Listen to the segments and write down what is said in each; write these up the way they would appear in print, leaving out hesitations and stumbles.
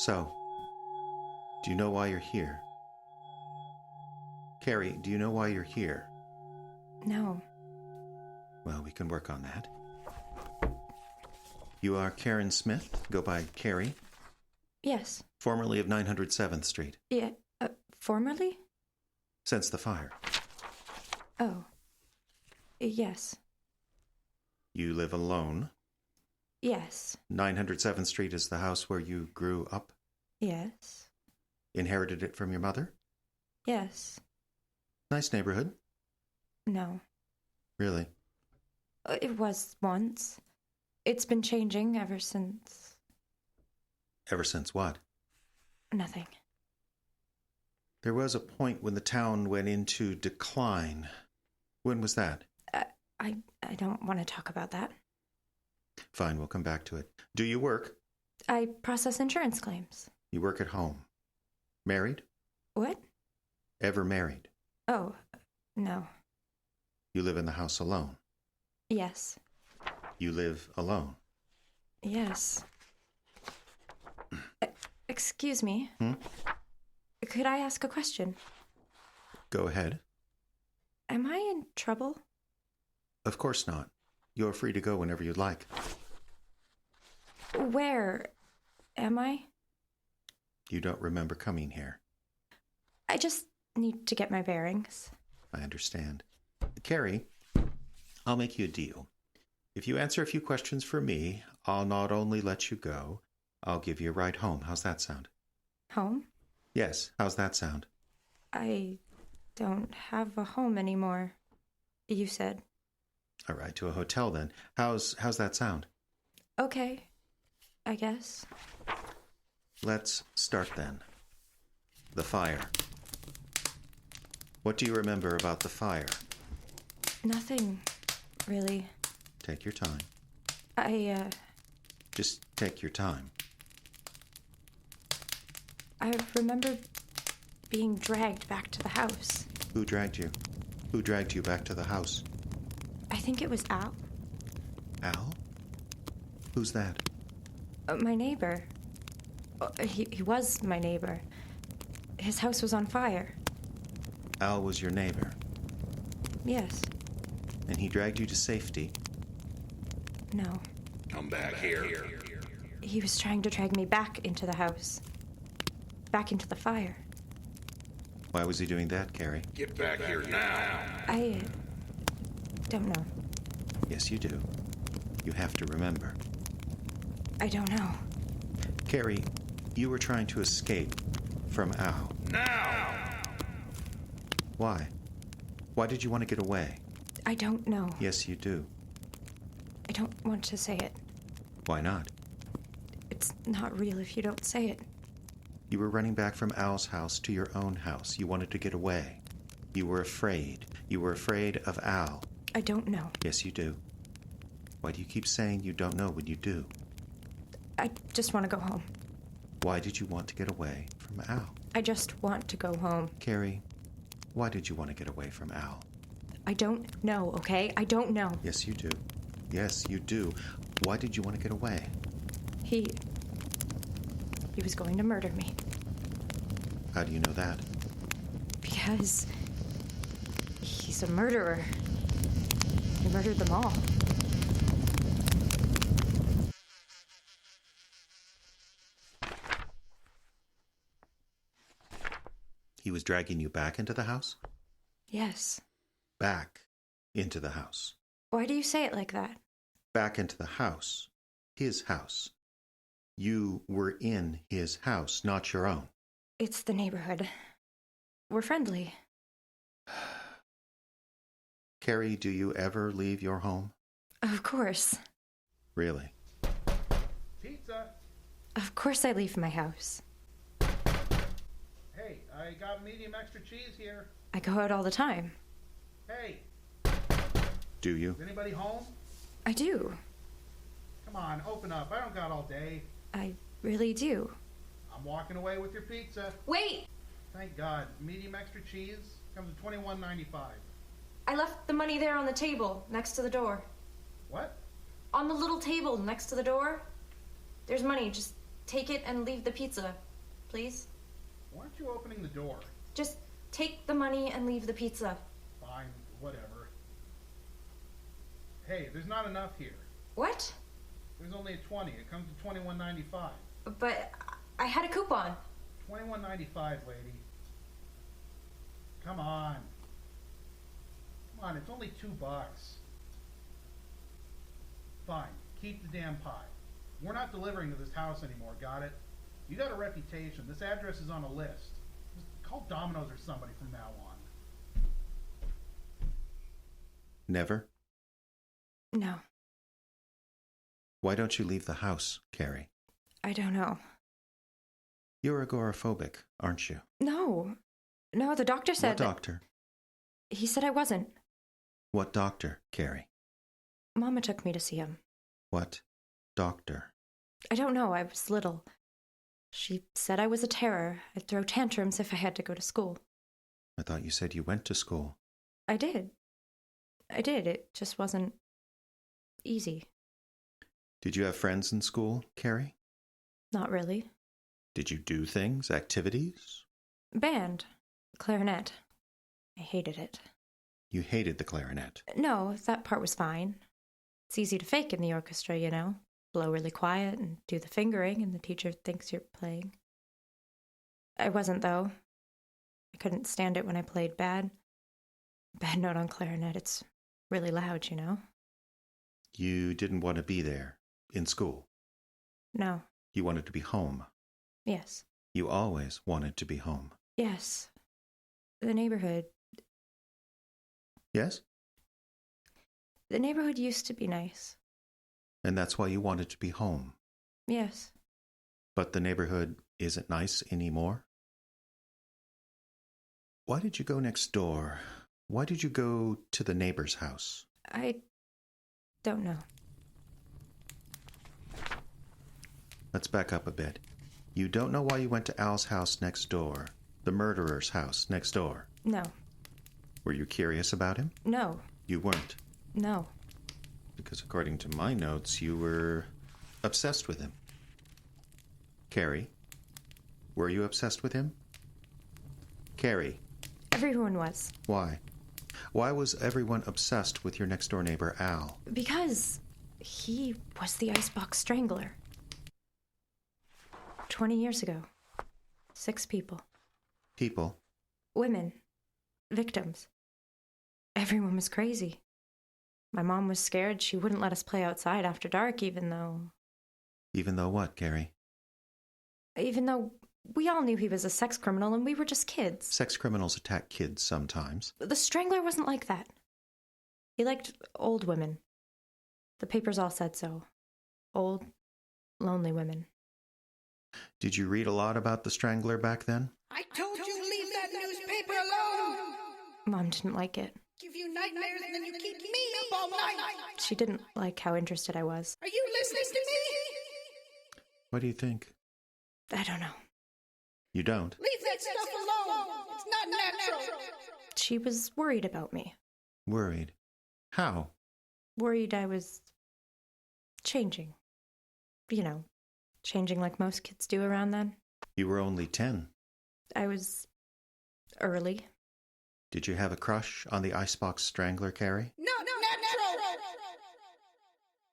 So, do you know why you're here? Carrie, do you know why you're here? No. Well, we can work on that. You are Karen Smith, go by Carrie, Yes. formerly of 907th Street, Yeah. Formerly? since the fire. Oh. Yes. You live alone. Yes. 907th Street is the house where you grew up. Yes. Inherited it from your mother. Yes. Nice neighborhood. No. Really? It was once. It's been changing ever since. Ever since what? Nothing. There was a point when the town went into decline. When was that? I don't want to talk about that. Fine, we'll come back to it. Do you work? I process insurance claims. You work at home. Married? What? Ever married? Oh, no. You live in the house alone. Yes. You live alone. Yes. Excuse me. Hmm? Could I ask a question? Go ahead. Am I in trouble? Of course not. You're free to go whenever you'd like. Where am I? You don't remember coming here. I just need to get my bearings. I understand. Carrie, I'll make you a deal. If you answer a few questions for me, I'll not only let you go, I'll give you a ride home. How's that sound? Home? Yes, how's that sound? I don't have a home anymore, you said. All right, to a hotel then. How's that sound? Okay, I guess. Let's start then. The fire. What do you remember about the fire? Nothing, really. Take your time. Just take your time. I remember being dragged back to the house. Who dragged you? Who dragged you back to the house? I think it was Al. Al? Who's that? My neighbor. He was my neighbor. His house was on fire. Al was your neighbor, Yes. and he dragged you to safety. No. Come back here. He was trying to drag me back into the house. Back into the fire. Why was he doing that, Carrie? Get back here now. I don't know. Yes, you do. You have to remember. I don't know. Carrie, you were trying to escape from Al. Now! Why? Why did you want to get away? I don't know. Yes, you do. I don't want to say it. Why not? It's not real if you don't say it. You were running back from Al's house to your own house. You wanted to get away. You were afraid. You were afraid of Al. I don't know. Yes, you do. Why do you keep saying you don't know when you do? I just want to go home. Why did you want to get away from Al? I just want to go home. Carrie, why did you want to get away from Al? I don't know, okay? I don't know. Yes, you do. Yes, you do. Why did you want to get away? He was going to murder me. How do you know that? Because he's a murderer. He murdered them all. He was dragging you back into the house? Yes. Back into the house. Why do you say it like that? Back into the house. His house. You were in his house, not your own. It's the neighborhood. We're friendly. Carrie, do you ever leave your home? Of course. Really? Pizza! Of course I leave my house. Hey, I got medium extra cheese here. I go out all the time. Hey, Do you? is anybody home? I do. Come on, open up. I don't got all day. I really do. I'm walking away with your pizza. Wait! Thank God. Medium extra cheese comes to $21.95. I left the money there on the table, next to the door. What? On the little table next to the door. There's money. Just take it and leave the pizza, please. Why aren't you opening the door? Just take the money and leave the pizza. Fine, whatever. Hey, there's not enough here. What? There's only a 20. It comes to $21.95. But I had a coupon. $21.95, lady. Come on. Come on, it's only $2. Fine, keep the damn pie. We're not delivering to this house anymore, got it? You got a reputation. This address is on a list. Just call Domino's or somebody from now on. Never? No, Why don't you leave the house, Carrie? I don't know. You're agoraphobic, aren't you? No, the doctor said... What doctor? He said I wasn't. What doctor, Carrie? Mama took me to see him. What doctor? I don't know, I was little. She said I was a terror. I'd throw tantrums if I had to go to school. I thought you said you went to school. I did. It just wasn't easy. Did you have friends in school, Carrie? Not really. Did you do things, activities? Band. Clarinet. I hated it. You hated the clarinet. No, that part was fine. It's easy to fake in the orchestra, you know. Blow really quiet and do the fingering, and the teacher thinks you're playing. I wasn't, though. I couldn't stand it when I played bad. Bad note on clarinet, it's really loud, you know. You didn't want to be there, in school. No. You wanted to be home. Yes. You always wanted to be home. Yes. The neighborhood. Yes? The neighborhood used to be nice. And that's why you wanted to be home. Yes. But the neighborhood isn't nice anymore? Why did you go next door? Why did you go to the neighbor's house? I don't know. Let's back up a bit. You don't know why you went to Al's house next door, the murderer's house next door. No. Were you curious about him? No. You weren't. No. Because according to my notes, you were obsessed with him. Carrie, were you obsessed with him? Carrie. Everyone was. Why? Why was everyone obsessed with your next-door neighbor, Al? Because he was the Icebox Strangler. 20 years ago. 6 people. People? Women. Victims. Everyone was crazy. My mom was scared she wouldn't let us play outside after dark, even though... Even though what, Carrie? Even though we all knew he was a sex criminal and we were just kids. Sex criminals attack kids sometimes. The Strangler wasn't like that. He liked old women. The papers all said so. Old, lonely women. Did you read a lot about the Strangler back then? I told you leave that newspaper alone! Mom didn't like it. Give you nightmares and then you keep me up all night! She didn't like how interested I was. Are you listening to me? What do you think? I don't know. You don't? Leave that stuff alone! It's not natural! She was worried about me. Worried? How? Worried I was changing. You know, changing like most kids do around then. You were only 10. I was early. Did you have a crush on the Icebox Strangler, Carrie? Not natural!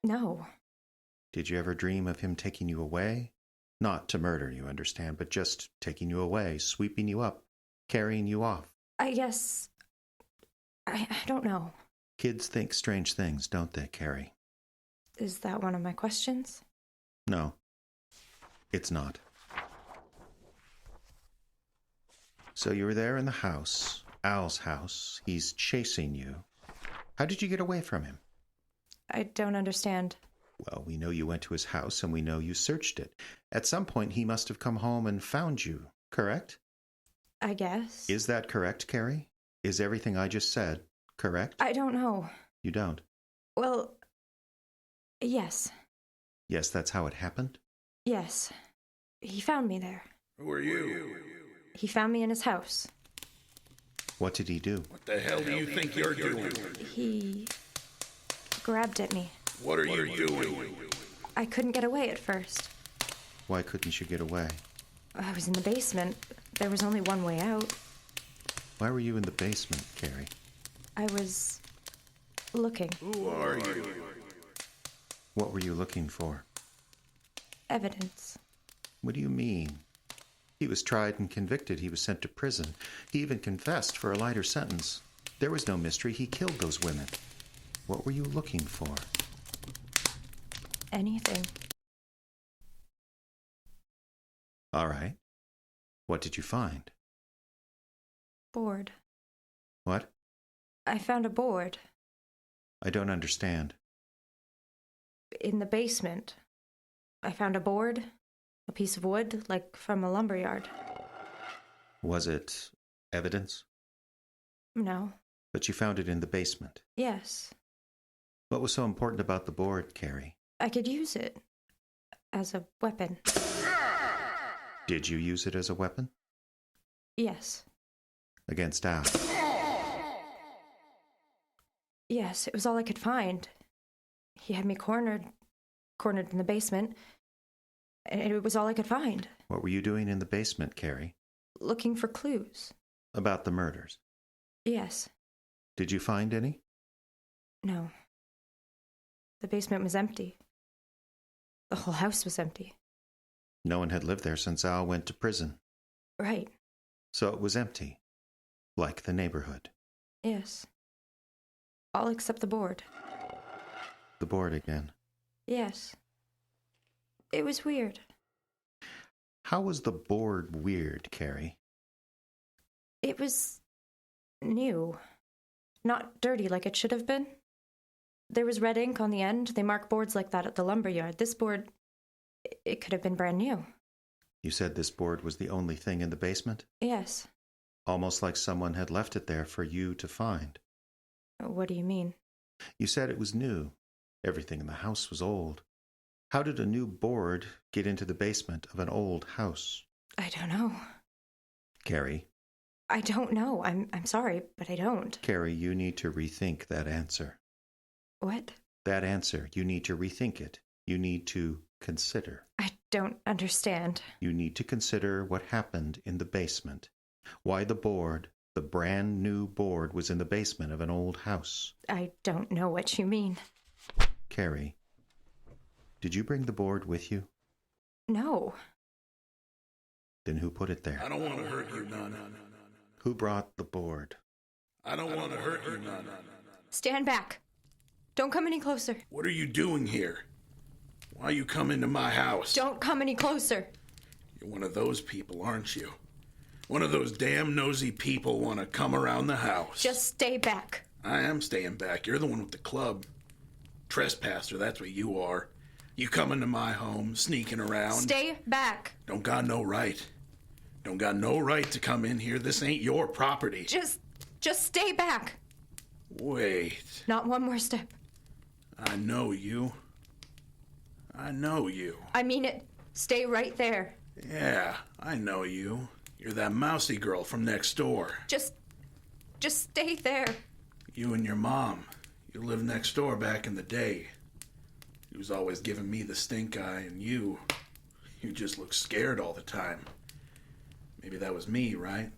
No. Did you ever dream of him taking you away? Not to murder, you understand, but just taking you away, sweeping you up, carrying you off. I guess... I don't know. Kids think strange things, don't they, Carrie? Is that one of my questions? No, it's not. So you were there in the house, Al's house. He's chasing you. How did you get away from him? I don't understand. Well, we know you went to his house and we know you searched it. At some point, he must have come home and found you, correct? I guess. Is that correct, Carrie? Is everything I just said correct? I don't know. You don't? Well, yes. Yes, that's how it happened? Yes. He found me there. Who are you? He found me in his house. What did he do? What the hell do you think you're doing? He grabbed at me. What are you doing? I couldn't get away at first. Why couldn't you get away? I was in the basement. There was only one way out. Why were you in the basement, Carrie? I was looking. Who are you? What were you looking for? Evidence. What do you mean? He was tried and convicted. He was sent to prison. He even confessed for a lighter sentence. There was no mystery. He killed those women. What were you looking for? Anything. All right. What did you find? Board. What? I found a board. I don't understand. In the basement. I found a board, a piece of wood, like from a lumberyard. Was it evidence? No. But you found it in the basement. Yes. What was so important about the board, Carrie? I could use it as a weapon. Did you use it as a weapon? Yes. Against Al? Yes, it was all I could find. He had me cornered in the basement, and it was all I could find. What were you doing in the basement, Carrie? Looking for clues. About the murders? Yes. Did you find any? No. The basement was empty. The whole house was empty. No one had lived there since Al went to prison. Right. So it was empty. Like the neighborhood. Yes. All except the board. The board again. Yes. It was weird. How was the board weird, Carrie? It was new. Not dirty like it should have been. There was red ink on the end. They mark boards like that at the lumberyard. This board, it could have been brand new. You said this board was the only thing in the basement? Yes. Almost like someone had left it there for you to find. What do you mean? You said it was new. Everything in the house was old. How did a new board get into the basement of an old house? I don't know. Carrie? I don't know. I'm sorry, but I don't. Carrie, you need to rethink that answer. What? That answer. You need to rethink it. You need to consider. I don't understand. You need to consider what happened in the basement. Why the board, the brand new board, was in the basement of an old house. I don't know what you mean. Carrie, did you bring the board with you? No. Then who put it there? I don't want to hurt you, none. Who brought the board? I don't want to hurt you, none. Stand back. Don't come any closer. What are you doing here? Why you come into my house? Don't come any closer. You're one of those people, aren't you? One of those damn nosy people want to come around the house. Just stay back. I am staying back. You're the one with the club. Trespasser, that's what you are. You come into my home, sneaking around. Stay back. Don't got no right. Don't got no right to come in here. This ain't your property. Just stay back. Wait. Not one more step. I know you. I know you. I mean it. Stay right there. Yeah, I know you. You're that mousy girl from next door. Just stay there. You and your mom. You lived next door back in the day. He was always giving me the stink eye, and you just look scared all the time. Maybe that was me, right?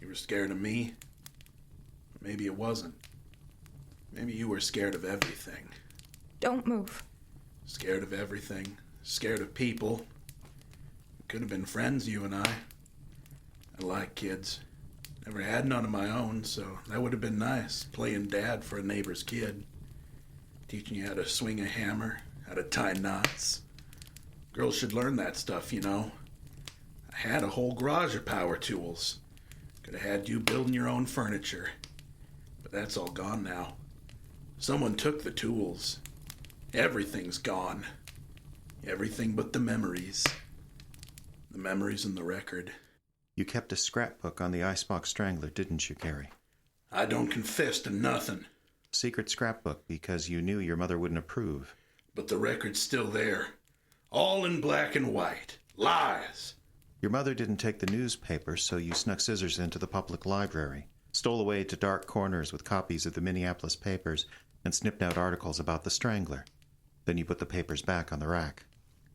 You were scared of me? Maybe it wasn't. Maybe you were scared of everything. Don't move. Scared of everything. Scared of people. We could have been friends, you and I. I like kids. Never had none of my own, so that would have been nice, playing dad for a neighbor's kid. Teaching you how to swing a hammer, how to tie knots. Girls should learn that stuff, you know. I had a whole garage of power tools. Could have had you building your own furniture. But that's all gone now. Someone took the tools. Everything's gone. Everything but the memories. The memories in the record. You kept a scrapbook on the Icebox Strangler, didn't you, Carrie? I don't confess to nothing. Secret scrapbook because you knew your mother wouldn't approve. But the record's still there. All in black and white. Lies. Your mother didn't take the newspaper, so you snuck scissors into the public library, stole away to dark corners with copies of the Minneapolis papers, and snipped out articles about the Strangler. Then you put the papers back on the rack.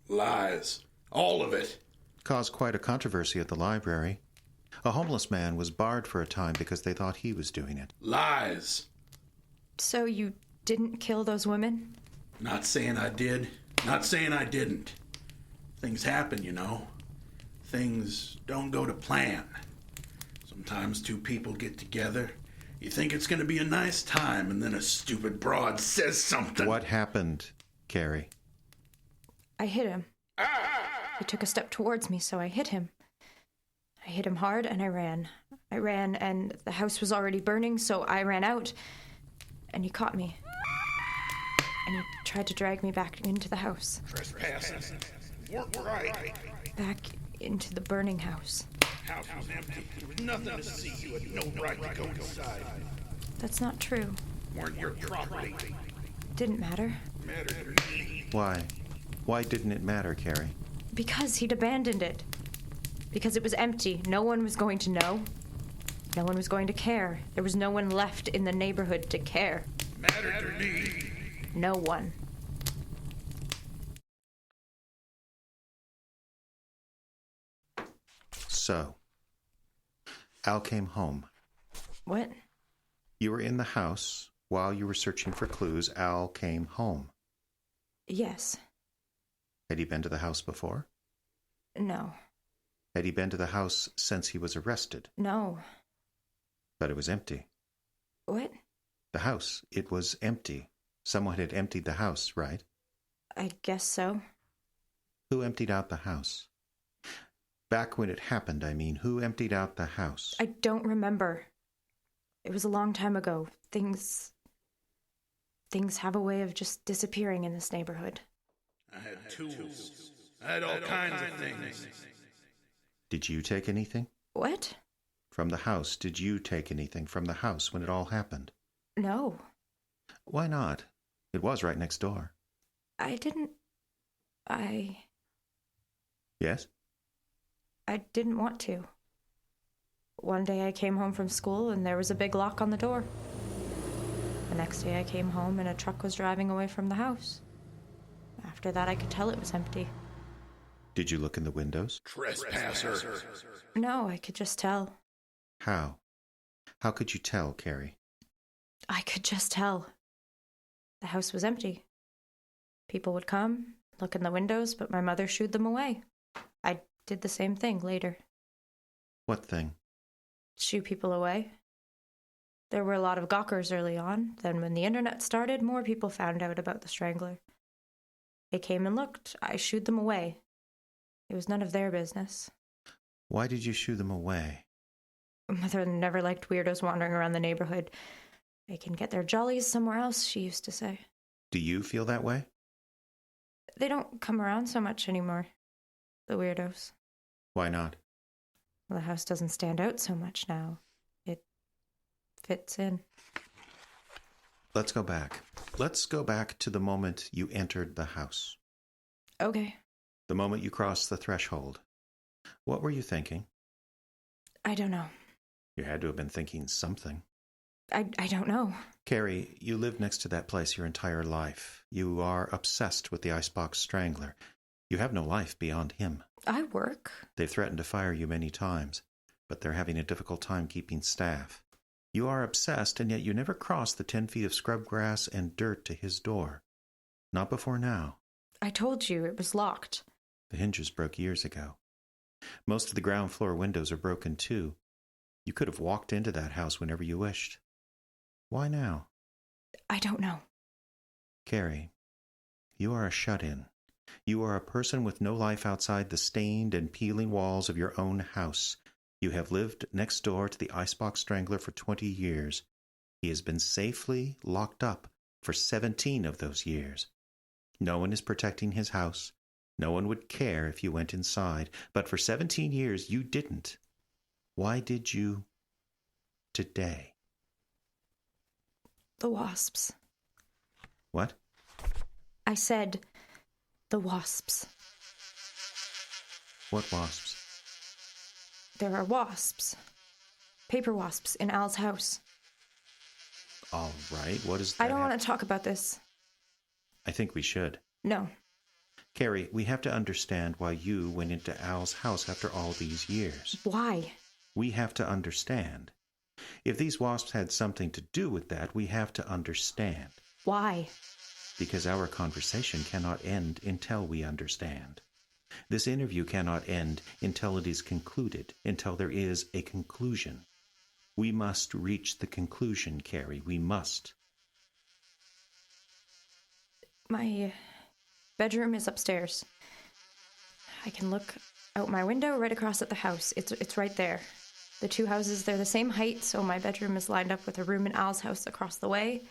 Lies. All of it. Caused quite a controversy at the library. A homeless man was barred for a time because they thought he was doing it. Lies. So you didn't kill those women? Not saying I did. Not saying I didn't. Things happen, you know. Things don't go to plan. Sometimes two people get together. You think it's going to be a nice time, and then a stupid broad says something. What happened, Carrie? I hit him. He took a step towards me, so I hit him. I hit him hard, and I ran. I ran, and the house was already burning, so I ran out, and he caught me. And he tried to drag me back into the house. Trespassing. Work right. Back into the burning house. House was empty. There was nothing to see. You had no right to go inside. That's not true. Weren't your property. Didn't matter. Mattered to me. Why? Why didn't it matter, Carrie? Because he'd abandoned it. Because it was empty. No one was going to know. No one was going to care. There was no one left in the neighborhood to care. Mattered to me. No one. So, Al came home. What? You were in the house. While you were searching for clues, Al came home. Yes. Had he been to the house before? No. Had he been to the house since he was arrested? No. But it was empty. What? The house, it was empty. Someone had emptied the house, right? I guess so. Who emptied out the house? Back when it happened, I mean, who emptied out the house? I don't remember. It was a long time ago. Things have a way of just disappearing in this neighborhood. I had tools. I had all kinds of things. Did you take anything? What? From the house. Did you take anything from the house when it all happened? No. Why not? It was right next door. Yes? I didn't want to. One day I came home from school and there was a big lock on the door. The next day I came home and a truck was driving away from the house. After that I could tell it was empty. Did you look in the windows? Trespasser. No, I could just tell. How? How could you tell, Carrie? I could just tell. The house was empty. People would come, look in the windows, but my mother shooed them away. I did the same thing later. What thing? Shoo people away. There were a lot of gawkers early on. Then when the internet started, more people found out about the Strangler. They came and looked. I shooed them away. It was none of their business. Why did you shoo them away? Mother never liked weirdos wandering around the neighborhood. They can get their jollies somewhere else, she used to say. Do you feel that way? They don't come around so much anymore, the weirdos. Why not? The house doesn't stand out so much now. It fits in. Let's go back. Let's go back to the moment you entered the house. Okay. The moment you crossed the threshold. What were you thinking? I don't know. You had to have been thinking something. I don't know. Carrie, you lived next to that place your entire life. You are obsessed with the Icebox Strangler. You have no life beyond him. I work. They've threatened to fire you many times, but they're having a difficult time keeping staff. You are obsessed, and yet you never cross the 10 feet of scrub grass and dirt to his door. Not before now. I told you it was locked. The hinges broke years ago. Most of the ground floor windows are broken, too. You could have walked into that house whenever you wished. Why now? I don't know. Carrie, you are a shut-in. You are a person with no life outside the stained and peeling walls of your own house. You have lived next door to the Icebox Strangler for 20 years. He has been safely locked up for 17 of those years. No one is protecting his house. No one would care if you went inside. But for 17 years, you didn't. Why did you today? The wasps. What? I said the wasps. What wasps? There are wasps. Paper wasps in Al's house. All right, what is that? I don't want to talk about this. I think we should. No. Carrie, we have to understand why you went into Al's house after all these years. Why? We have to understand. If these wasps had something to do with that, we have to understand. Why? Because our conversation cannot end until we understand. This interview cannot end until it is concluded, until there is a conclusion. We must reach the conclusion, Carrie. We must. My bedroom is upstairs. I can look out my window right across at the house. It's right there. The two houses, they're the same height, so my bedroom is lined up with a room in Al's house across the way.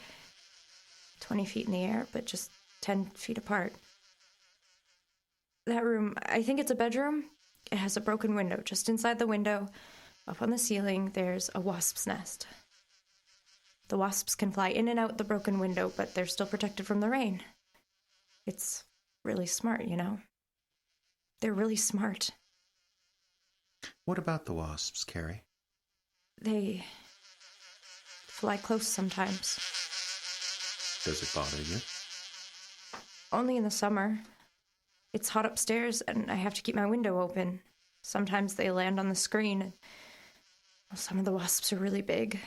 20 feet in the air, but just 10 feet apart. That room, I think it's a bedroom. It has a broken window. Just inside the window, up on the ceiling, there's a wasp's nest. The wasps can fly in and out the broken window, but they're still protected from the rain. It's really smart, you know? They're really smart. What about the wasps, Carrie? They fly close sometimes. Does it bother you? Only in the summer. It's hot upstairs, and I have to keep my window open. Sometimes they land on the screen. Some of the wasps are really big.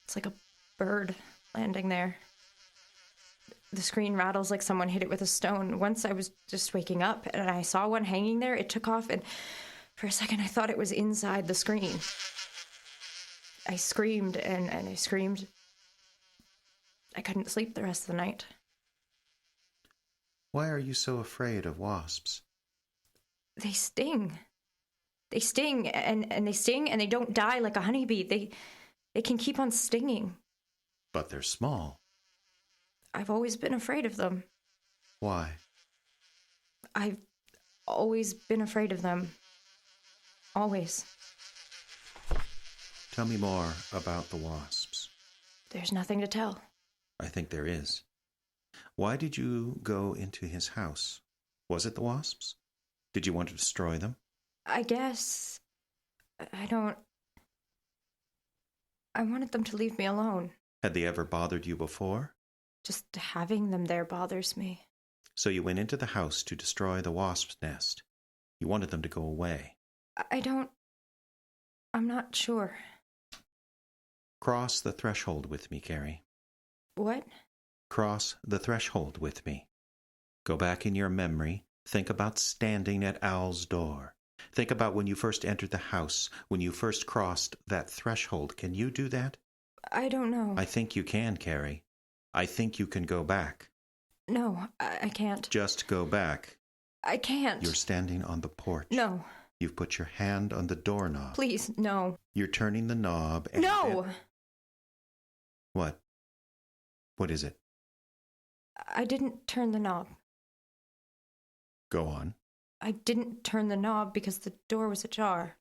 It's like a bird landing there. The screen rattles like someone hit it with a stone. Once I was just waking up, and I saw one hanging there. It took off, and for a second I thought it was inside the screen. I screamed, and I screamed. I couldn't sleep the rest of the night. Why are you so afraid of wasps? They sting. They sting, and they sting, and they don't die like a honeybee. They can keep on stinging. But they're small. I've always been afraid of them. Why? I've always been afraid of them. Always. Tell me more about the wasps. There's nothing to tell. I think there is. Why did you go into his house? Was it the wasps? Did you want to destroy them? I guess. I wanted them to leave me alone. Had they ever bothered you before? Just having them there bothers me. So you went into the house to destroy the wasp's nest. You wanted them to go away. I'm not sure. Cross the threshold with me, Carrie. What? Cross the threshold with me. Go back in your memory. Think about standing at Al's door. Think about when you first entered the house, when you first crossed that threshold. Can you do that? I don't know. I think you can, Carrie. I think you can go back. No, I can't. Just go back. I can't. You're standing on the porch. No. You've put your hand on the doorknob. Please, no. You're turning the knob and... No! What? What is it? I didn't turn the knob. Go on. I didn't turn the knob because the door was ajar.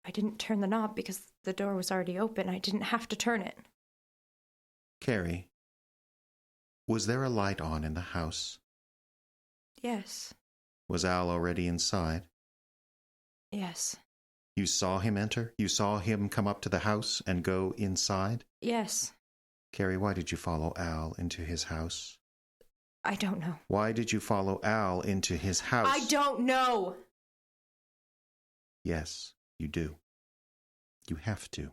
I didn't turn the knob because the door was already open. I didn't have to turn it. Carrie, was there a light on in the house? Yes. Was Al already inside? Yes. You saw him enter? You saw him come up to the house and go inside? Yes. Carrie, why did you follow Al into his house? I don't know. Why did you follow Al into his house? I don't know! Yes, you do. You have to.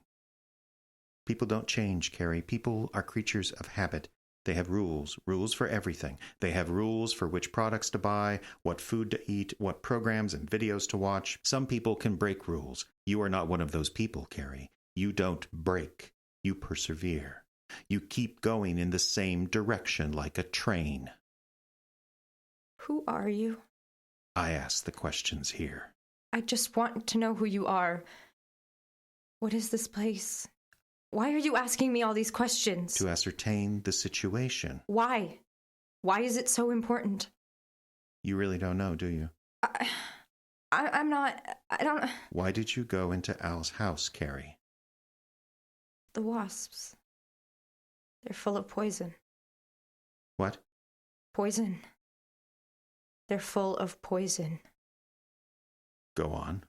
People don't change, Carrie. People are creatures of habit. They have rules for everything. They have rules for which products to buy, what food to eat, what programs and videos to watch. Some people can break rules. You are not one of those people, Carrie. You don't break. You persevere. You keep going in the same direction like a train. Who are you? I ask the questions here. I just want to know who you are. What is this place? Why are you asking me all these questions? To ascertain the situation. Why? Why is it so important? You really don't know, do you? I'm not... I don't... Why did you go into Al's house, Carrie? The wasps. They're full of poison. What? Poison. They're full of poison. Go on.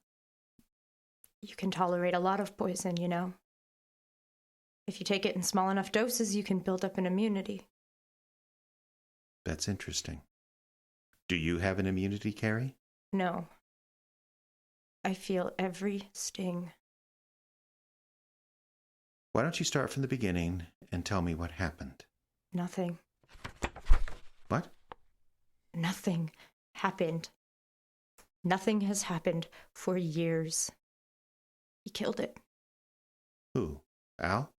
You can tolerate a lot of poison, you know. If you take it in small enough doses, you can build up an immunity. That's interesting. Do you have an immunity, Carrie? No. I feel every sting. Why don't you start from the beginning and tell me what happened? Nothing. What? Nothing happened. Nothing has happened for years. He killed it. Who? Al?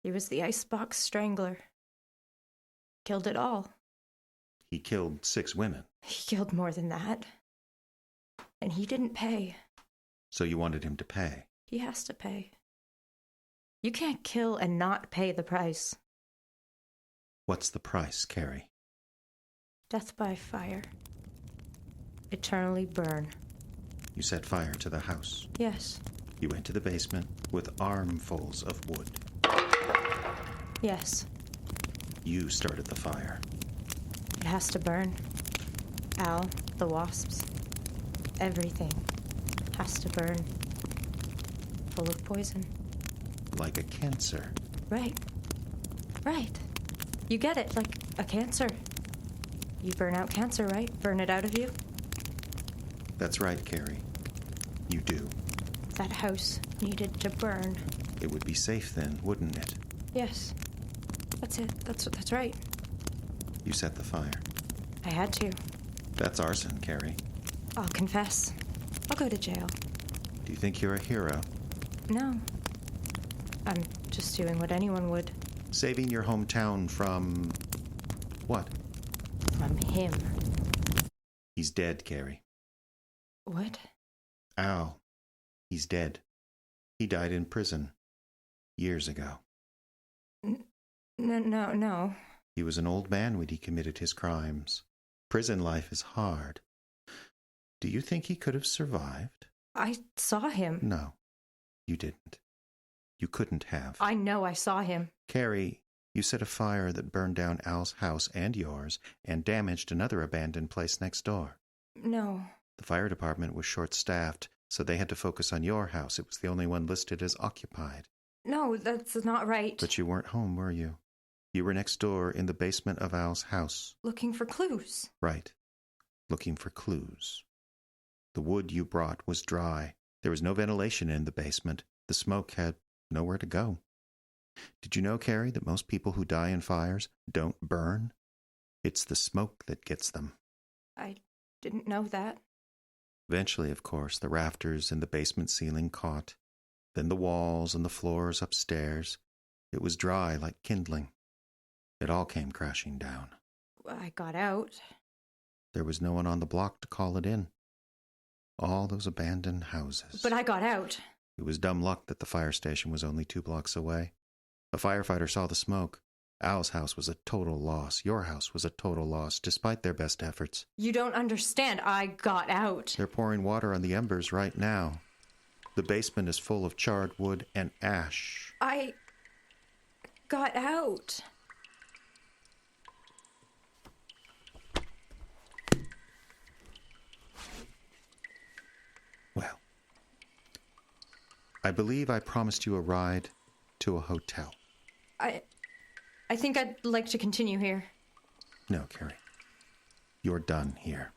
He was the Icebox strangler. Killed it all. He killed 6 women. He killed more than that. And he didn't pay. So you wanted him to pay? He has to pay. You can't kill and not pay the price. What's the price, Carrie? Death by fire. Eternally burn. You set fire to the house. Yes. You went to the basement with armfuls of wood. Yes. You started the fire. It has to burn. Al, the wasps, everything has to burn. Full of poison. Like a cancer. Right. Right. You get it, like a cancer. You burn out cancer, right? Burn it out of you? That's right, Carrie. You do. That house needed to burn. It would be safe then, wouldn't it? Yes. That's it. That's right. You set the fire. I had to. That's arson, Carrie. I'll confess. I'll go to jail. Do you think you're a hero? No. I'm just doing what anyone would. Saving your hometown from... what? From him. He's dead, Carrie. What? Al. He's dead. He died in prison. Years ago. No. He was an old man when he committed his crimes. Prison life is hard. Do you think he could have survived? I saw him. No, you didn't. You couldn't have. I know I saw him. Carrie, you set a fire that burned down Al's house and yours and damaged another abandoned place next door. No. The fire department was short-staffed, so they had to focus on your house. It was the only one listed as occupied. No, that's not right. But you weren't home, were you? You were next door in the basement of Al's house. Looking for clues. Right. Looking for clues. The wood you brought was dry. There was no ventilation in the basement. The smoke had nowhere to go. Did you know, Carrie, that most people who die in fires don't burn? It's the smoke that gets them. I didn't know that. Eventually, of course, the rafters in the basement ceiling caught. Then the walls and the floors upstairs. It was dry like kindling. It all came crashing down. I got out. There was no one on the block to call it in. All those abandoned houses. But I got out. It was dumb luck that the fire station was only 2 blocks away. A firefighter saw the smoke. Al's house was a total loss. Your house was a total loss, despite their best efforts. You don't understand. I got out. They're pouring water on the embers right now. The basement is full of charred wood and ash. I got out. Well, I believe I promised you a ride to a hotel. I think I'd like to continue here. No, Carrie. You're done here.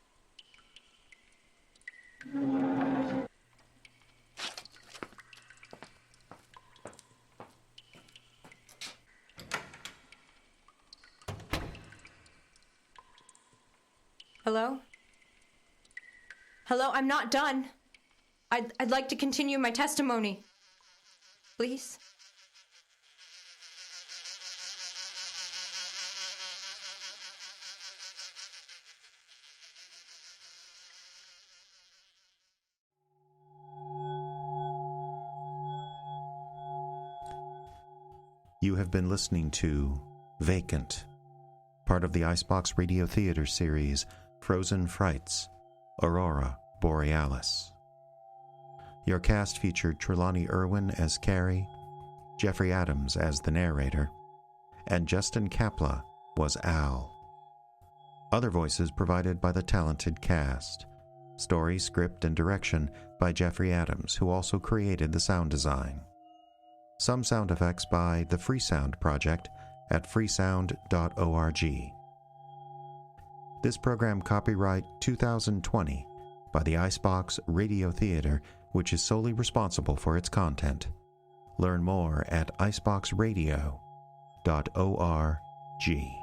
Hello? Hello, I'm not done. I'd like to continue my testimony. Please? You have been listening to Vacant, part of the Icebox Radio Theater series Frozen Frights, Aurora Borealis. Your cast featured Trelawney Irwin as Carrie, Jeffrey Adams as the narrator, and Justin Kapla was Al. Other voices provided by the talented cast. Story, script, and direction by Jeffrey Adams, who also created the sound design. Some sound effects by the Freesound Project at freesound.org. This program copyright 2020 by the Icebox Radio Theater, which is solely responsible for its content. Learn more at iceboxradio.org.